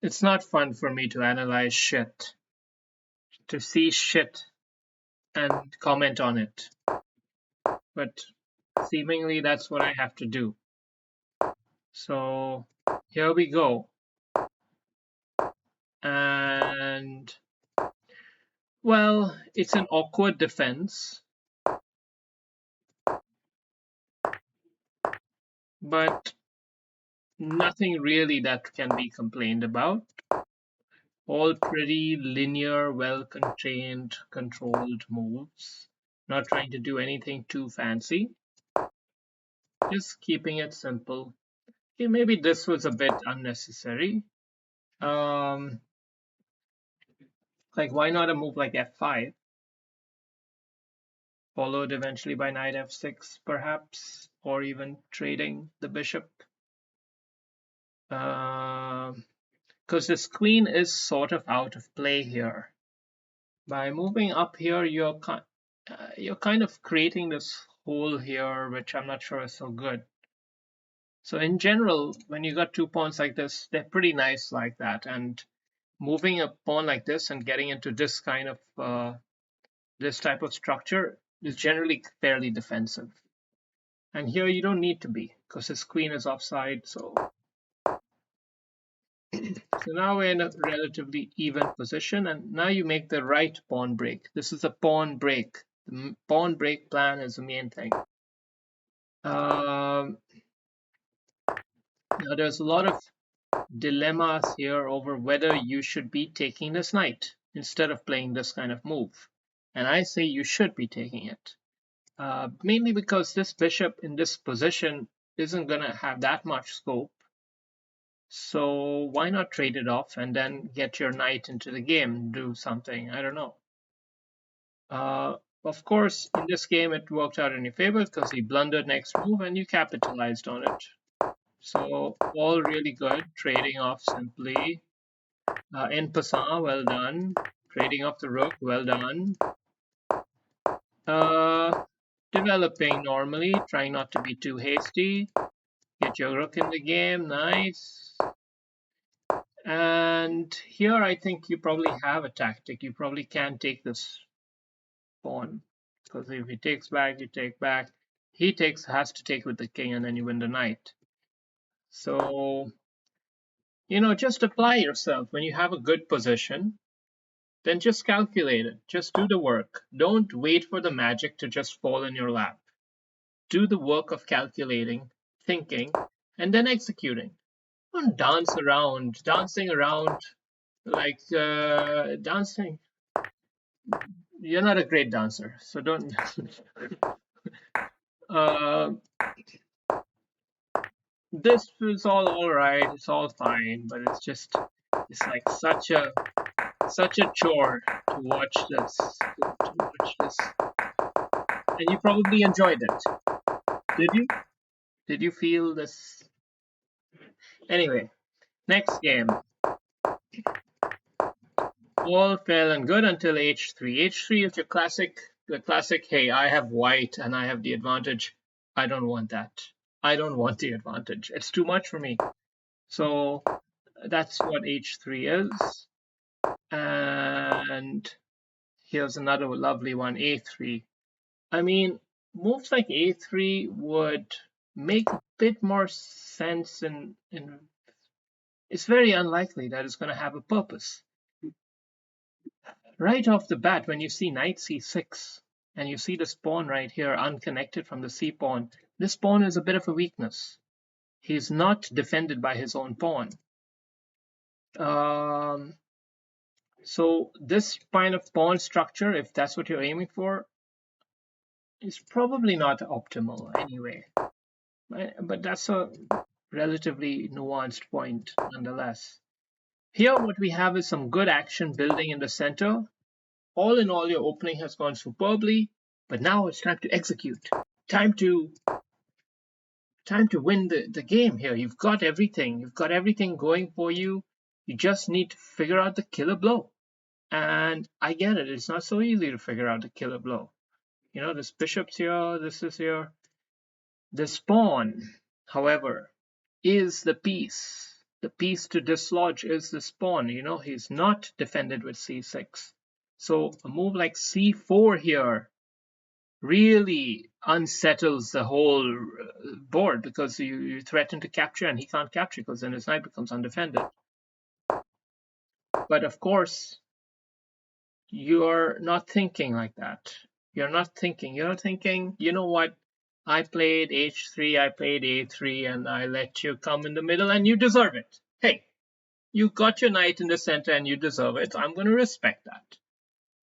It's not fun for me to analyze shit, to see shit and comment on it. But seemingly that's what I have to do. So here we go. And well, it's an awkward defense, but nothing really that can be complained about. All pretty linear, well contained, controlled moves. Not trying to do anything too fancy, just keeping it simple. Okay, maybe this was a bit unnecessary. Um, like why not a move like f5, followed eventually by knight f6 perhaps, or even trading the bishop. Because this queen is sort of out of play here. By moving up here, you're kind of creating this hole here, which I'm not sure is so good. So in general, when you got two pawns like this, they're pretty nice like that. And moving a pawn like this and getting into this kind of this type of structure is generally fairly defensive. And here you don't need to be because his queen is offside. So now we're in a relatively even position, and now you make the right pawn break. This is a pawn break. The pawn break plan is the main thing. Now there's a lot of dilemmas here over whether you should be taking this knight instead of playing this kind of move. And I say you should be taking it. Mainly because this bishop in this position isn't going to have that much scope. So why not trade it off and then get your knight into the game, do something, I don't know. Of course, in this game it worked out in your favor because he blundered next move and you capitalized on it. So all really good, trading off simply. En passant, well done. Trading off the rook, well done. Developing normally, trying not to be too hasty. Get your rook in the game, nice. And here I think you probably have a tactic. You probably can take this pawn. Because if he takes back, you take back. He has to take with the king and then you win the knight. So, just apply yourself. When you have a good position, then just calculate it. Just do the work. Don't wait for the magic to just fall in your lap. Do the work of calculating, thinking, and then executing. Don't dancing around like dancing. You're not a great dancer, so don't. This is all right. It's all fine, but it's like such a chore to watch this. And you probably enjoyed it. Did you? Did you feel this? Anyway, next game. All fair and good until h3. h3 is the classic, hey, I have white and I have the advantage. I don't want that. I don't want the advantage. It's too much for me. So that's what h3 is. And here's another lovely one, a3. I mean, moves like a3 would make a bit more sense in it's very unlikely that it's going to have a purpose. Right off the bat, when you see knight c6 and you see this pawn right here unconnected from the c pawn, this pawn is a bit of a weakness. He's not defended by his own pawn. So this kind of pawn structure, if that's what you're aiming for, is probably not optimal anyway. But that's a relatively nuanced point nonetheless. Here what we have is some good action building in the center. All in all, your opening has gone superbly, but now it's time to execute. Time to win the game here. You've got everything. You've got everything going for you. You just need to figure out the killer blow. And I get it. It's not so easy to figure out the killer blow. This bishop's here. This is here. This pawn, however, is the piece the piece to dislodge is this pawn. He's not defended with c6. So a move like c4 here really unsettles the whole board, because you threaten to capture and he can't capture because then his knight becomes undefended. But of course, you're not thinking like that. You're not thinking. You're thinking, you know what? I played h3, I played a3, and I let you come in the middle, and you deserve it. Hey, you got your knight in the center and you deserve it. I'm going to respect that.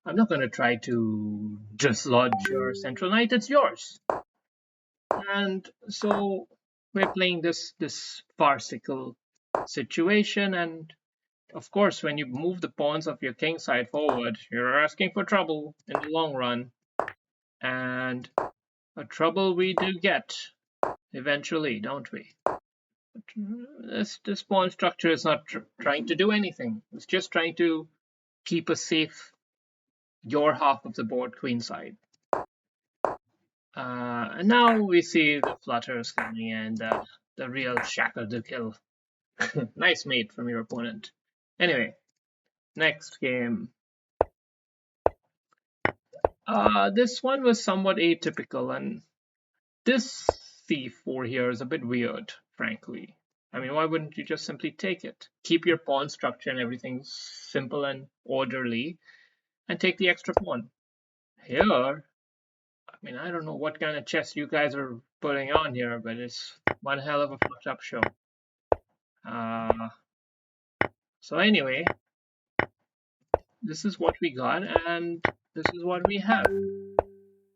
I'm not going to try to dislodge your central knight. It's yours. And so we're playing this farcical situation, and of course, when you move the pawns of your king side forward, you're asking for trouble in the long run, and a trouble we do get eventually, don't we? But this pawn structure is not trying to do anything. It's just trying to keep a safe your half of the board queenside. And now we see the flutters coming in, the real shackle to kill. Nice mate from your opponent. Anyway, next game. This one was somewhat atypical, and this c4 here is a bit weird, frankly. I mean, why wouldn't you just simply take it? Keep your pawn structure and everything simple and orderly, and take the extra pawn. Here, I mean, I don't know what kind of chess you guys are putting on here, but it's one hell of a fucked up show. So anyway, this is what we got, and this is what we have.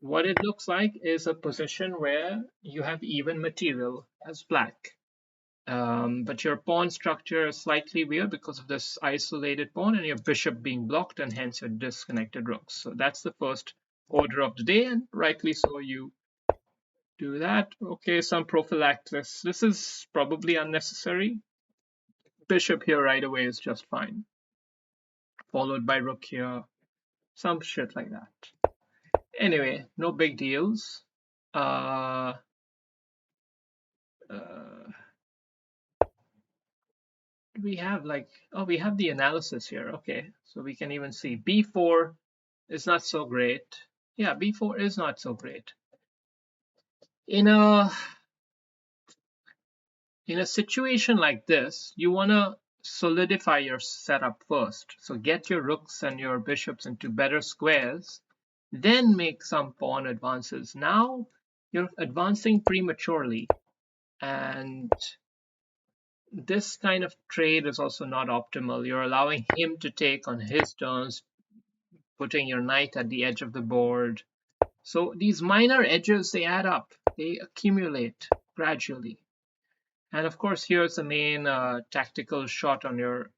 What it looks like is a position where you have even material as black. But your pawn structure is slightly weird because of this isolated pawn and your bishop being blocked, and hence your disconnected rooks. So that's the first order of the day, and rightly so you do that. Okay, some prophylaxis. This is probably unnecessary. Bishop here right away is just fine. Followed by rook here. Some shit like that. Anyway, no big deals. We have we have the analysis here. Okay, so we can even see b4 is not so great. Yeah, b4 is not so great. In a situation like this, you want to solidify your setup first. So get your rooks and your bishops into better squares, then make some pawn advances. Now you're advancing prematurely, and this kind of trade is also not optimal. You're allowing him to take on his turns, putting your knight at the edge of the board. So these minor edges, they add up, they accumulate gradually. And of course, here's the main tactical shot on your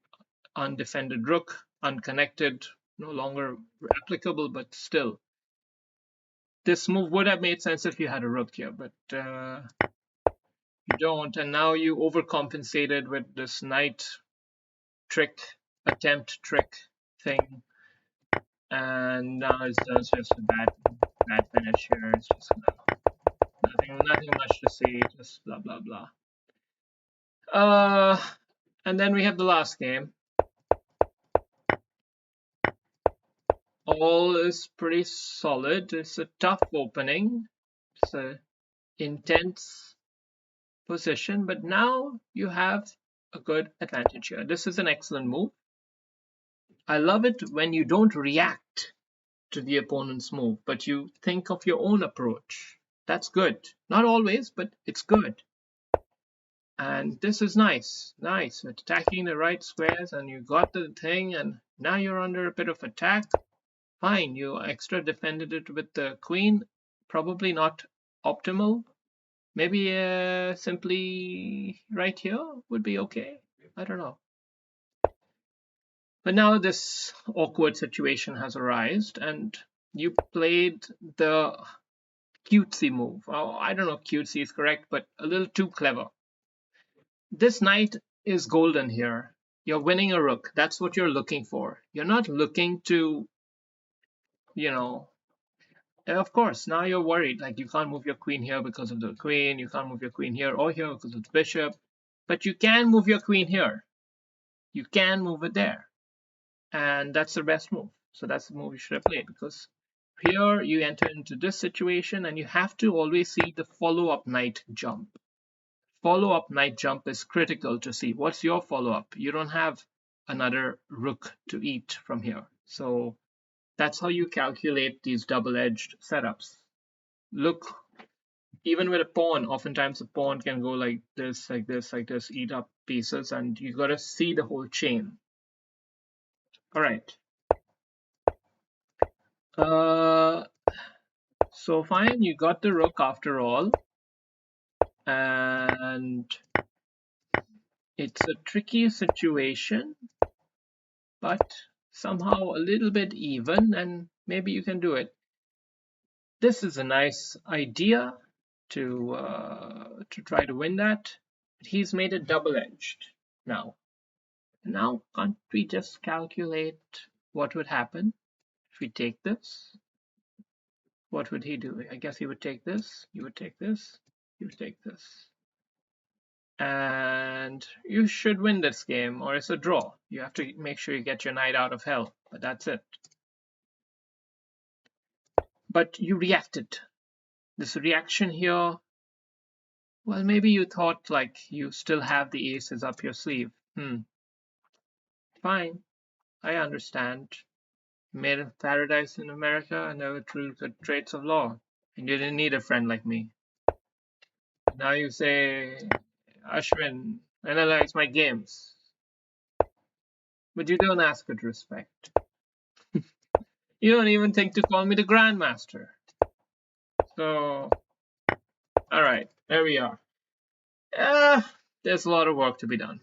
undefended rook, unconnected, no longer applicable, but still. This move would have made sense if you had a rook here, but you don't, and now you overcompensated with this knight attempt trick thing, and now it's just a bad finish here. It's just nothing much to see, just blah blah blah. And then we have the last game. All is pretty solid. It's a tough opening. It's an intense position, but now you have a good advantage here. This is an excellent move. I love it when you don't react to the opponent's move, but you think of your own approach. That's good. Not always, but it's good. And this is nice. Attacking the right squares, and you got the thing, and now you're under a bit of attack. Fine, you extra defended it with the queen. Probably not optimal. Maybe simply right here would be okay. I don't know. But now this awkward situation has arisen, and you played the cutesy move. Oh, I don't know if cutesy is correct, but a little too clever. This knight is golden here. You're winning a rook. That's what you're looking for. You're not looking to, of course, now you're worried. Like, you can't move your queen here because of the queen. You can't move your queen here or here because of the bishop. But you can move your queen here. You can move it there. And that's the best move. So that's the move you should have played, because here you enter into this situation and you have to always see the follow-up knight jump. Follow-up knight jump is critical to see. What's your follow-up? You don't have another rook to eat from here. So that's how you calculate these double-edged setups. Look, even with a pawn, oftentimes a pawn can go like this, like this, like this, eat up pieces, and you got to see the whole chain. All right. So fine, you got the rook after all, and it's a tricky situation, but somehow a little bit even, and maybe you can do it. This is a nice idea to try to win that. He's made it double-edged now. Now, can't we just calculate what would happen if we take this? What would he do? I guess he would take this, you would take this, you would take this. And you should win this game, or it's a draw. You have to make sure you get your knight out of hell, but that's it. But you reacted. This reaction here, well, maybe you thought like you still have the aces up your sleeve. Fine, I understand. Made in paradise in America and never through the traits of law. And you didn't need a friend like me. Now you say, Ashwin, analyze my games. But you don't ask with respect. You don't even think to call me the Grandmaster. So, alright, there we are. There's a lot of work to be done.